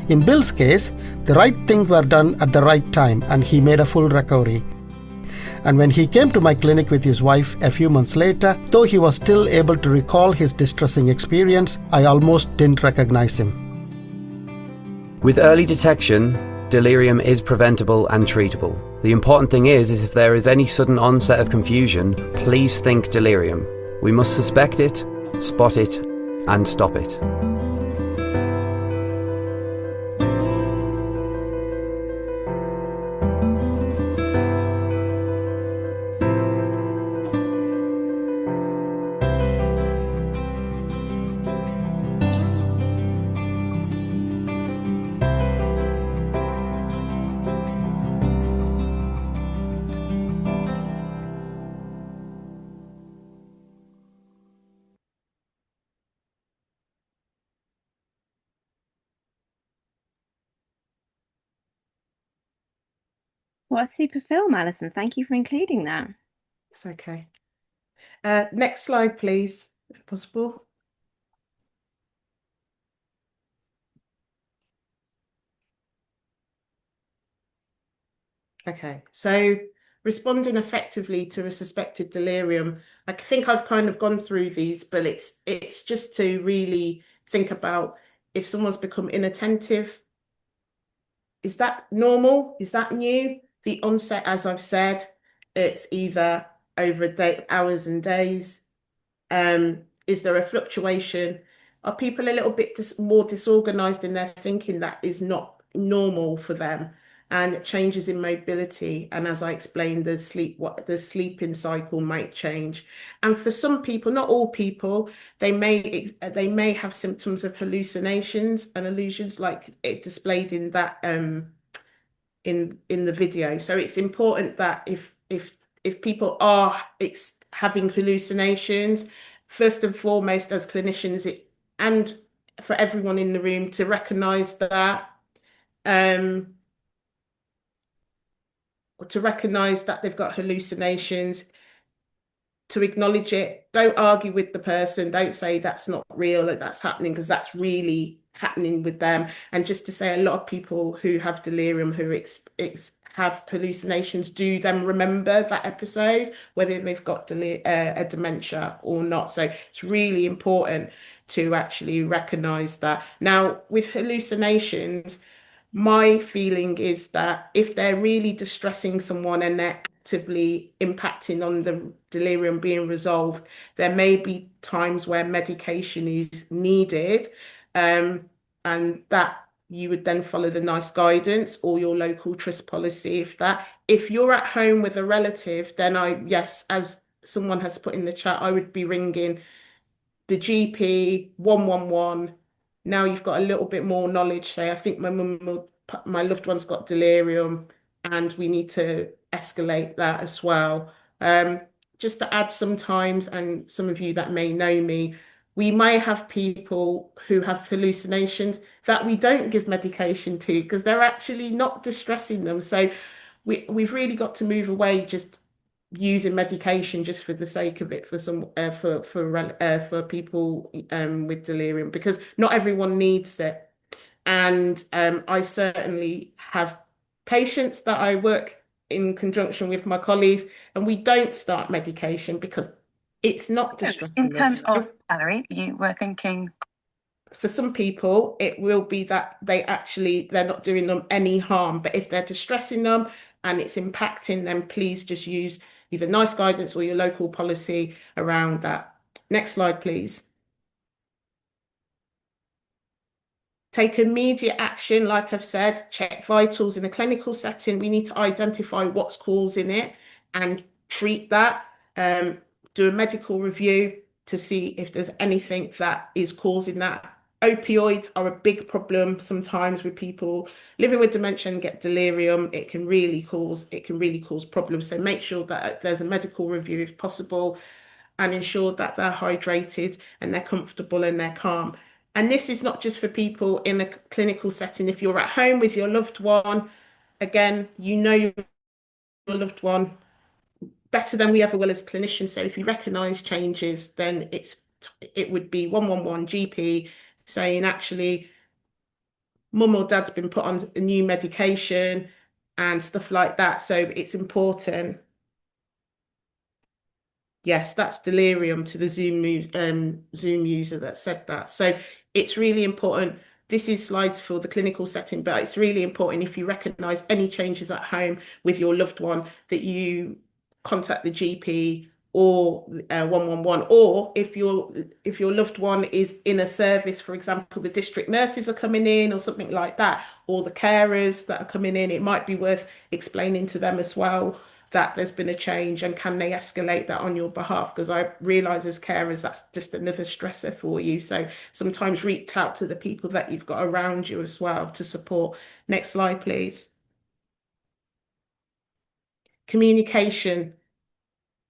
In Bill's case, the right things were done at the right time and he made a full recovery. And when he came to my clinic with his wife a few months later, though he was still able to recall his distressing experience, I almost didn't recognize him. With early detection, delirium is preventable and treatable. The important thing is if there is any sudden onset of confusion, please think delirium. We must suspect it, spot it, and stop it. What a super film, Alison. Thank you for including that. It's okay. Next slide, please, if possible. Okay, so responding effectively to a suspected delirium. I think I've kind of gone through these, but it's just to really think about if someone's become inattentive. Is that normal? Is that new? The onset, as I've said, it's either over hours and days. Is there a fluctuation? Are people a little bit more disorganized in their thinking that is not normal for them? And changes in mobility, and as I explained, the sleeping cycle might change. And for some people, not all people, they may have symptoms of hallucinations and illusions, like it displayed in that in the video. So it's important that if people are having hallucinations, first and foremost, as clinicians, and for everyone in the room to recognize that. To recognize that they've got hallucinations, to acknowledge it. Don't argue with the person. Don't say that's not real, that that's happening, because that's really happening with them. And just to say, a lot of people who have delirium, who have hallucinations, do then remember that episode, whether they've got a dementia or not. So it's really important to actually recognize that. Now, with hallucinations, my feeling is that if they're really distressing someone and they're actively impacting on the delirium being resolved, there may be times where medication is needed, and that you would then follow the NICE guidance or your local trust policy. If you're at home with a relative, then yes, as someone has put in the chat, I would be ringing the GP 111. Now you've got a little bit more knowledge. Say, I think my loved one's got delirium, and we need to escalate that as well. Just to add, sometimes, and some of you that may know me, we may have people who have hallucinations that we don't give medication to because they're actually not distressing them. So we've really got to move away just using medication just for the sake of it for some for people with delirium, because not everyone needs it. And I certainly have patients that I work in conjunction with my colleagues, and we don't start medication because it's not distressing. In terms of salary, you were thinking. For some people, it will be that they're not doing them any harm. But if they're distressing them and it's impacting them, please just use either NICE guidance or your local policy around that. Next slide, please. Take immediate action, like I've said, check vitals in a clinical setting. We need to identify what's causing it and treat that. Do a medical review to see if there's anything that is causing that. Opioids are a big problem sometimes with people living with dementia and get delirium. It can really cause problems. So make sure that there's a medical review if possible, and ensure that they're hydrated and they're comfortable and they're calm. And this is not just for people in a clinical setting. If you're at home with your loved one, again, you know your loved one better than we ever will as clinicians. So if you recognise changes, then it would be 111 GP saying, actually, mum or dad's been put on a new medication and stuff like that. So it's important Yes, that's Delirium to the Zoom user that said that. So it's really important. This is slides for the clinical setting, but it's really important if you recognise any changes at home with your loved one that you contact the GP or 111, or if your loved one is in a service, for example, the district nurses are coming in or something like that, or the carers that are coming in, it might be worth explaining to them as well that there's been a change and can they escalate that on your behalf? Because I realise as carers, that's just another stressor for you. So sometimes reach out to the people that you've got around you as well to support. Next slide, please. Communication.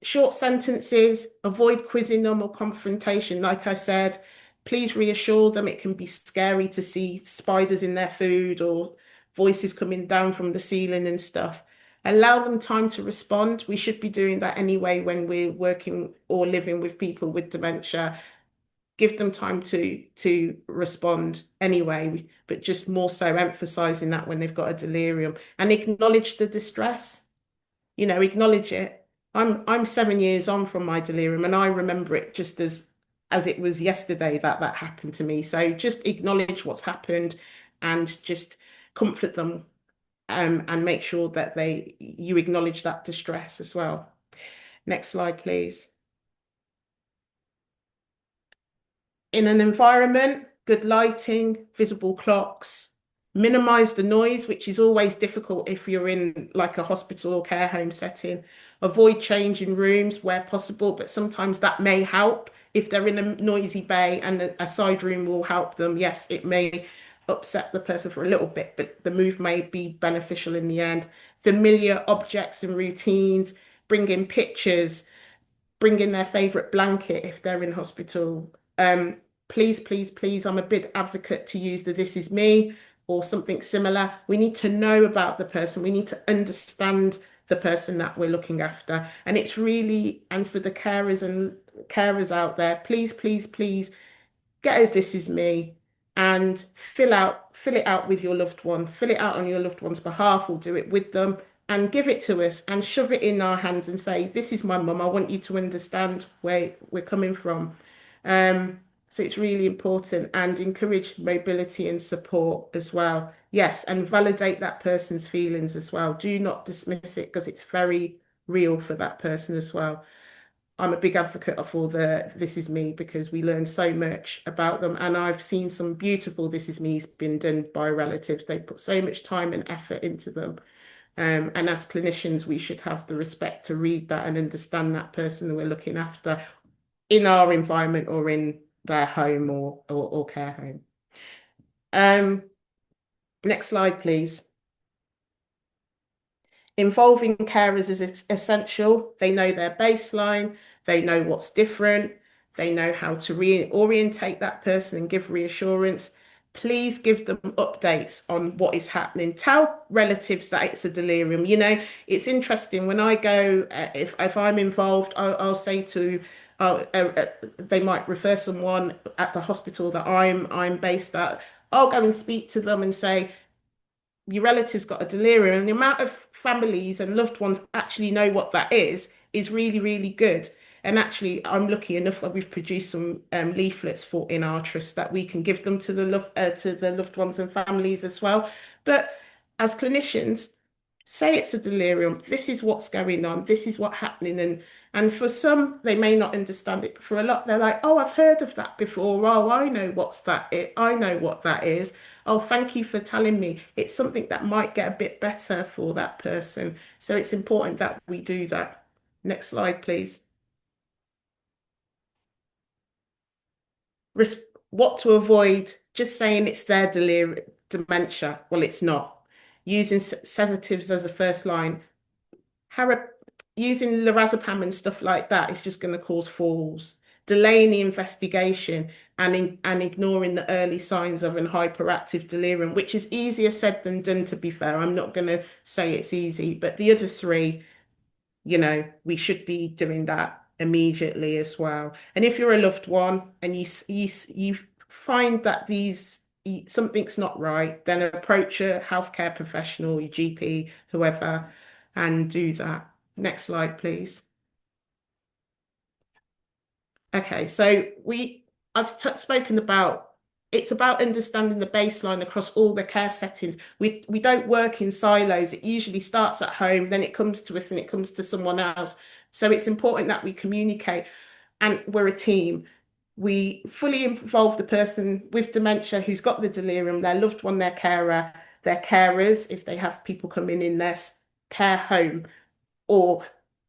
Short sentences, avoid quizzing them or confrontation. Like I said, please reassure them it can be scary to see spiders in their food or voices coming down from the ceiling and stuff. Allow them time to respond. We should be doing that anyway when we're working or living with people with dementia. Give them time to respond anyway, but just more so emphasizing that when they've got a delirium, and acknowledge the distress. Acknowledge it. I'm 7 years on from my delirium, and I remember it just as it was yesterday that happened to me. So just acknowledge what's happened and just comfort them, and make sure that you acknowledge that distress as well. Next slide, please. In an environment, good lighting, visible clocks, minimize the noise, which is always difficult if you're in like a hospital or care home setting. Avoid changing rooms where possible, but sometimes that may help. If they're in a noisy bay and a side room will help them, yes, it may upset the person for a little bit, but the move may be beneficial in the end. Familiar objects and routines, bring in pictures, bring in their favorite blanket if they're in hospital. Please, please, please, I'm a big advocate to use the "this is me" or something similar. We need to know about the person. We need to understand the person that we're looking after. And it's really, and for the carers out there, please, please, please get a "this is me" and fill it out with your loved one. Fill it out on your loved one's behalf or do it with them and give it to us and shove it in our hands and say, "This is my mum. I want you to understand where we're coming from." So it's really important, and encourage mobility and support as well. Yes, and validate that person's feelings as well. Do not dismiss it because it's very real for that person as well. I'm a big advocate for the "this is me" because we learn so much about them. And I've seen some beautiful "this is me's" been done by relatives. They've put so much time and effort into them. And as clinicians, we should have the respect to read that and understand that person that we're looking after in our environment or in their home or care home. Next slide, please. Involving carers is essential. They know their baseline, they know what's different, they know how to reorientate that person and give reassurance. Please give them updates on what is happening. Tell relatives that it's a delirium. It's interesting when I go, if I'm involved, I'll say to they might refer someone at the hospital that I'm based at. I'll go and speak to them and say, "Your relative's got a delirium," and the amount of families and loved ones actually know what that is really, really good. And actually, I'm lucky enough that we've produced some leaflets in our trust that we can give them to the loved ones and families as well. But as clinicians, say it's a delirium. This is what's going on. This is what's happening. And for some, they may not understand it. But for a lot, they're like, "Oh, I've heard of that before. Oh, I know I know what that is. Oh, thank you for telling me." It's something that might get a bit better for that person. So it's important that we do that. Next slide, please. What to avoid: just saying it's their dementia. Well, it's not. Using sedatives as a first line. Using lorazepam and stuff like that is just going to cause falls. Delaying the investigation and ignoring the early signs of an hyperactive delirium, which is easier said than done, to be fair. I'm not going to say it's easy, but the other three, we should be doing that immediately as well. And if you're a loved one and you find that something's not right, then approach a healthcare professional, your GP, whoever, and do that. Next slide, please. Okay, so I've spoken about it's about understanding the baseline across all the care settings. We don't work in silos. It usually starts at home, then it comes to us and it comes to someone else. So it's important that we communicate and we're a team. We fully involve the person with dementia who's got the delirium, their loved one, their carer, their carers, if they have people coming in their care home, or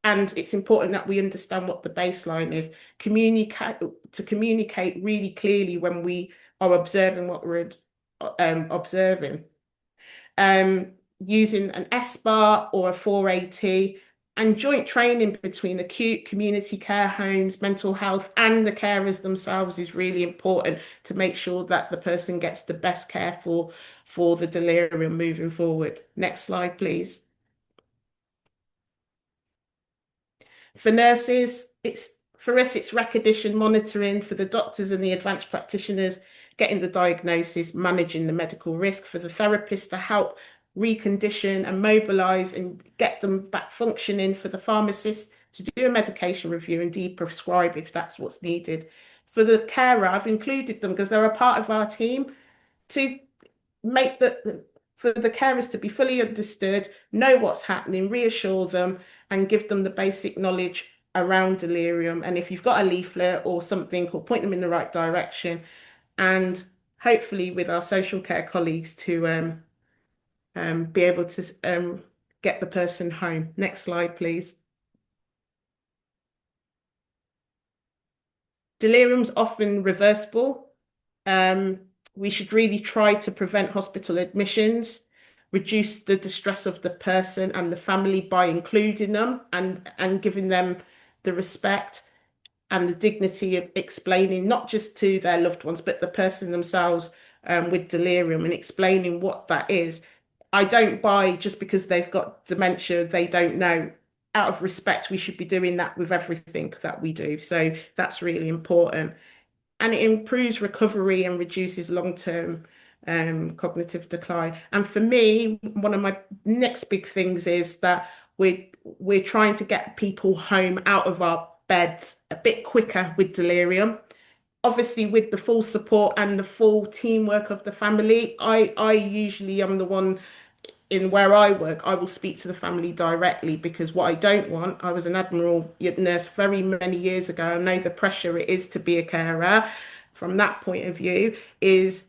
and it's important that we understand what the baseline is, communicate really clearly when we are observing what we're observing. Using an SBAR or a 4AT, and joint training between acute community care homes, mental health, and the carers themselves is really important to make sure that the person gets the best care for the delirium moving forward. Next slide, please. For nurses, for us, it's recognition monitoring. For the doctors and the advanced practitioners, getting the diagnosis, managing the medical risk. For the therapists to help recondition and mobilize and get them back functioning. For the pharmacists to do a medication review and de-prescribe if that's what's needed. For the carer, I've included them because they're a part of our team to make for the carers to be fully understood, know what's happening, reassure them, and give them the basic knowledge around delirium. And if you've got a leaflet or something, or point them in the right direction, and hopefully with our social care colleagues to be able to get the person home. Next slide, please. Delirium's often reversible. We should really try to prevent hospital admissions, reduce the distress of the person and the family by including them and giving them the respect and the dignity of explaining not just to their loved ones, but the person themselves with delirium, and explaining what that is. I don't buy just because they've got dementia, they don't know. Out of respect, we should be doing that with everything that we do. So that's really important. And it improves recovery and reduces long-term cognitive decline. And for me, one of my next big things is that we're trying to get people home out of our beds a bit quicker with delirium. Obviously, with the full support and the full teamwork of the family, I usually am the one in where I work. I will speak to the family directly, because what I don't want, I was an Admiral nurse very many years ago. I know the pressure it is to be a carer from that point of view, is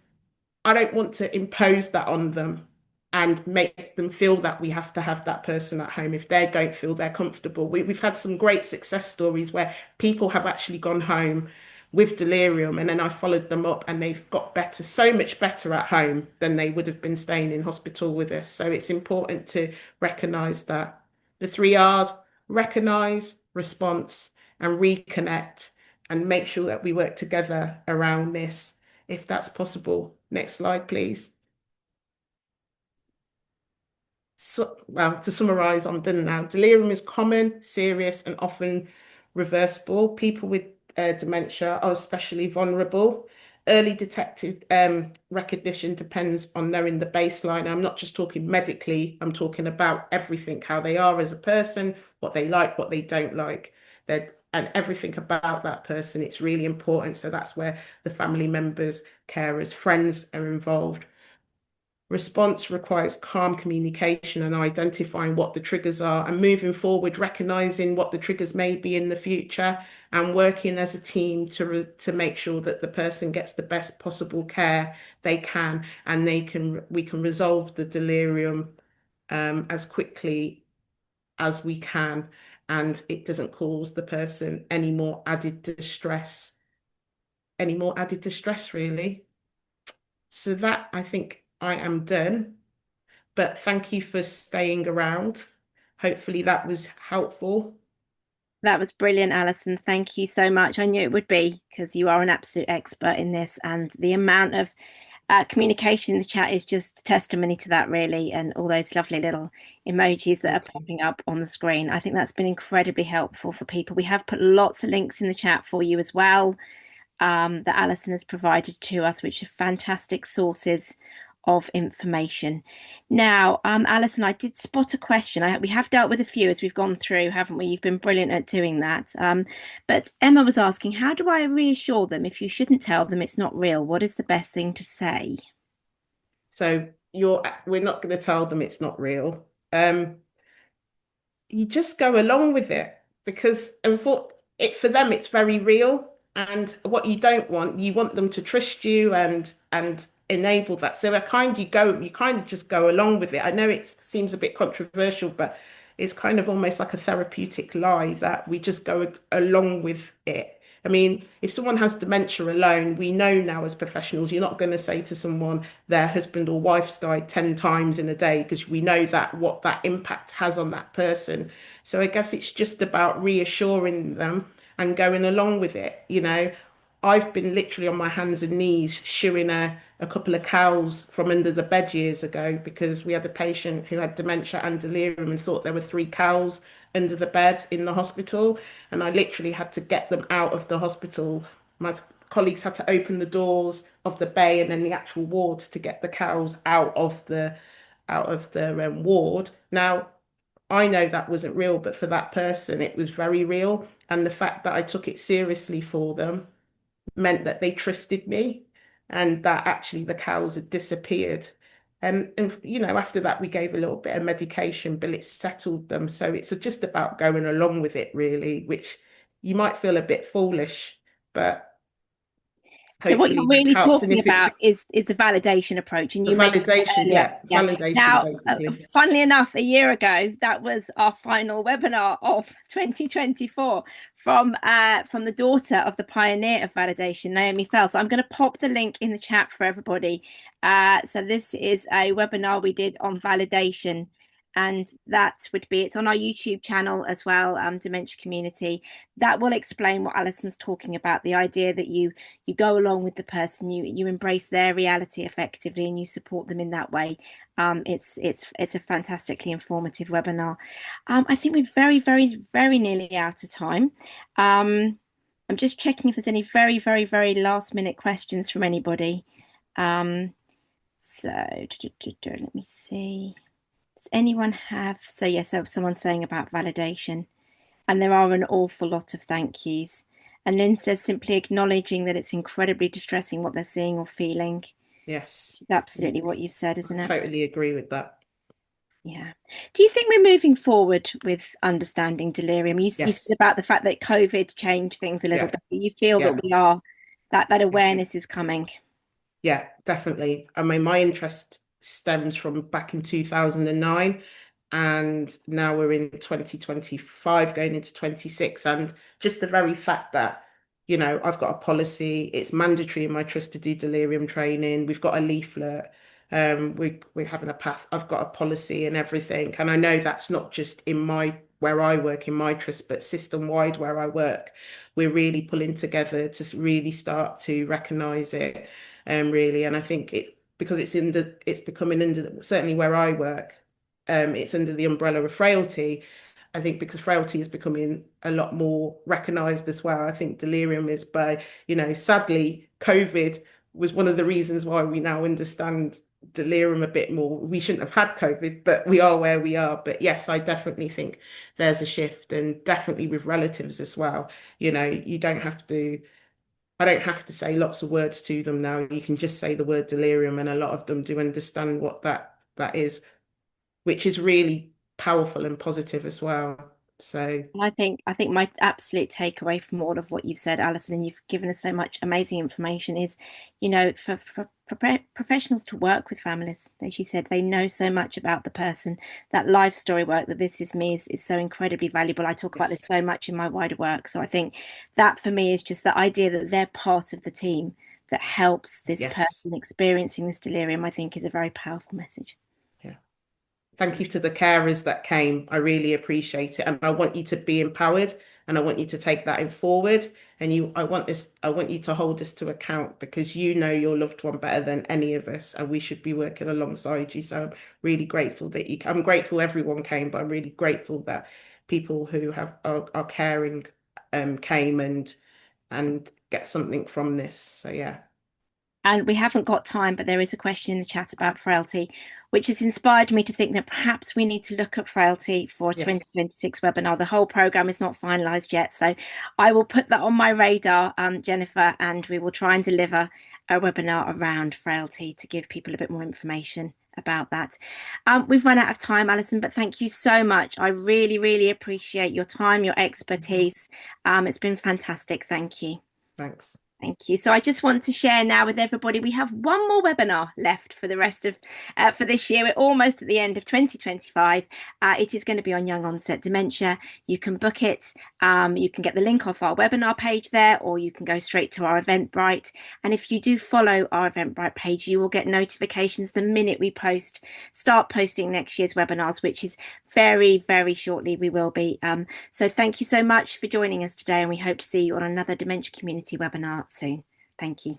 I don't want to impose that on them and make them feel that we have to have that person at home if they don't feel they're comfortable. We've had some great success stories where people have actually gone home with delirium, and then I followed them up and they've got better, so much better at home than they would have been staying in hospital with us. So it's important to recognise that. The 3 R's: recognise, response, and reconnect, and make sure that we work together around this if that's possible. Next slide, please. So, well, to summarise, I'm done now. Delirium is common, serious, and often reversible. People with dementia are especially vulnerable. Early detected recognition depends on knowing the baseline. I'm not just talking medically, I'm talking about everything, how they are as a person, what they like, what they don't like, and everything about that person. It's really important. So that's where the family members, carers, friends are involved. Response requires calm communication and identifying what the triggers are, and moving forward, recognizing what the triggers may be in the future, and working as a team to make sure that the person gets the best possible care they can, and we can resolve the delirium as quickly as we can, and it doesn't cause the person any more added distress really. So that, I think I am done, but thank you for staying around. Hopefully that was helpful. That was brilliant, Alison. Thank you so much. I knew it would be, because you are an absolute expert in this, and the amount of communication in the chat is just testimony to that, really, and all those lovely little emojis that are popping up on the screen. I think that's been incredibly helpful for people. We have put lots of links in the chat for you as well, that Alison has provided to us, which are fantastic sources of information. Now, Alison, I did spot a question. We have dealt with a few as we've gone through, haven't we? You've been brilliant at doing that. But Emma was asking, how do I reassure them if you shouldn't tell them it's not real? What is the best thing to say? So we're not going to tell them it's not real. You just go along with it because for them it's very real. And what you don't want, you want them to trust you and enable that. So you kind of just go along with it. I know it seems a bit controversial, but it's kind of almost like a therapeutic lie that we just go along with it. I mean, if someone has dementia alone, we know now as professionals, you're not going to say to someone their husband or wife's died 10 times in a day because we know that what that impact has on that person. So I guess it's just about reassuring them and going along with it. You know, I've been literally on my hands and knees shooing a couple of cows from under the bed years ago because we had a patient who had dementia and delirium and thought there were three cows under the bed in the hospital. And I literally had to get them out of the hospital. My colleagues had to open the doors of the bay and then the actual ward to get the cows out of the ward. Now, I know that wasn't real, but for that person, it was very real. And the fact that I took it seriously for them meant that they trusted me and that actually the cows had disappeared. And you know, after that, we gave a little bit of medication, but it settled them. So it's just about going along with it, really, which you might feel a bit foolish, but So what you're hopefully that really helps. And talking if about it, is the validation approach, and the you mentioned it validation, earlier. Yeah. validation, Now, basically. funnily enough, a year ago, that was our final webinar of 2024 from the daughter of the pioneer of validation, Naomi Fell. So I'm going to pop the link in the chat for everybody. So this is a webinar we did on validation. And that would be, it's on our YouTube channel as well, Dementia Community. That will explain what Alison's talking about, the idea that you go along with the person, you embrace their reality effectively, and you support them in that way. It's a fantastically informative webinar. I think we're very, very, very nearly out of time. I'm just checking if there's any very, very, very last minute questions from anybody. So let me see. Does anyone have? So yes, so someone's saying about validation, and there are an awful lot of thank yous. And Lynn says simply acknowledging that it's incredibly distressing what they're seeing or feeling. Yes. It's absolutely what you've said, isn't it? Totally agree with that. Yeah. Do you think we're moving forward with understanding delirium? You said about the fact that COVID changed things a little bit. You feel that we are, that awareness is coming? Yeah, definitely. I mean, my interest stems from back in 2009, and now we're in 2025 going into 26, and just the very fact that, you know, I've got a policy, it's mandatory in my trust to do delirium training, we've got a leaflet, we're having a path, I've got a policy and everything, and I know that's not just in where I work in my trust, but system wide where I work. We're really pulling together to really start to recognise it, really. And I think because it's becoming under, certainly where I work, it's under the umbrella of frailty. I think because frailty is becoming a lot more recognised as well. I think delirium is sadly, COVID was one of the reasons why we now understand delirium a bit more. We shouldn't have had COVID, but we are where we are. But yes, I definitely think there's a shift, and definitely with relatives as well. You know, I don't have to say lots of words to them now. You can just say the word delirium, and a lot of them do understand what that is, which is really powerful and positive as well. So I think my absolute takeaway from all of what you've said, Alison, and you've given us so much amazing information, is, you know, for professionals to work with families, as you said, they know so much about the person. That life story work that This Is Me is so incredibly valuable. I talk about this so much in my wider work. So I think that for me is just the idea that they're part of the team that helps this person experiencing this delirium, I think is a very powerful message. Thank you to the carers that came. I really appreciate it. And I want you to be empowered, and I want you to take that in forward. And I want you to hold us to account, because you know your loved one better than any of us, and we should be working alongside you. So I'm really grateful that I'm grateful everyone came, but I'm really grateful that people who are caring came and get something from this. So yeah. And we haven't got time, but there is a question in the chat about frailty, which has inspired me to think that perhaps we need to look at frailty for a 2026 webinar. The whole programme is not finalised yet, so I will put that on my radar, Jennifer, and we will try and deliver a webinar around frailty to give people a bit more information about that. We've run out of time, Alison, but thank you so much. I really, really appreciate your time, your expertise. It's been fantastic. Thank you. Thanks. Thank you. So I just want to share now with everybody, we have one more webinar left for the rest of, for this year. We're almost at the end of 2025. It is going to be on young onset dementia. You can book it. You can get the link off our webinar page there, or you can go straight to our Eventbrite. And if you do follow our Eventbrite page, you will get notifications the minute we start posting next year's webinars, which is very, very shortly we will be. So thank you so much for joining us today, and we hope to see you on another Dementia Community webinar soon. Thank you.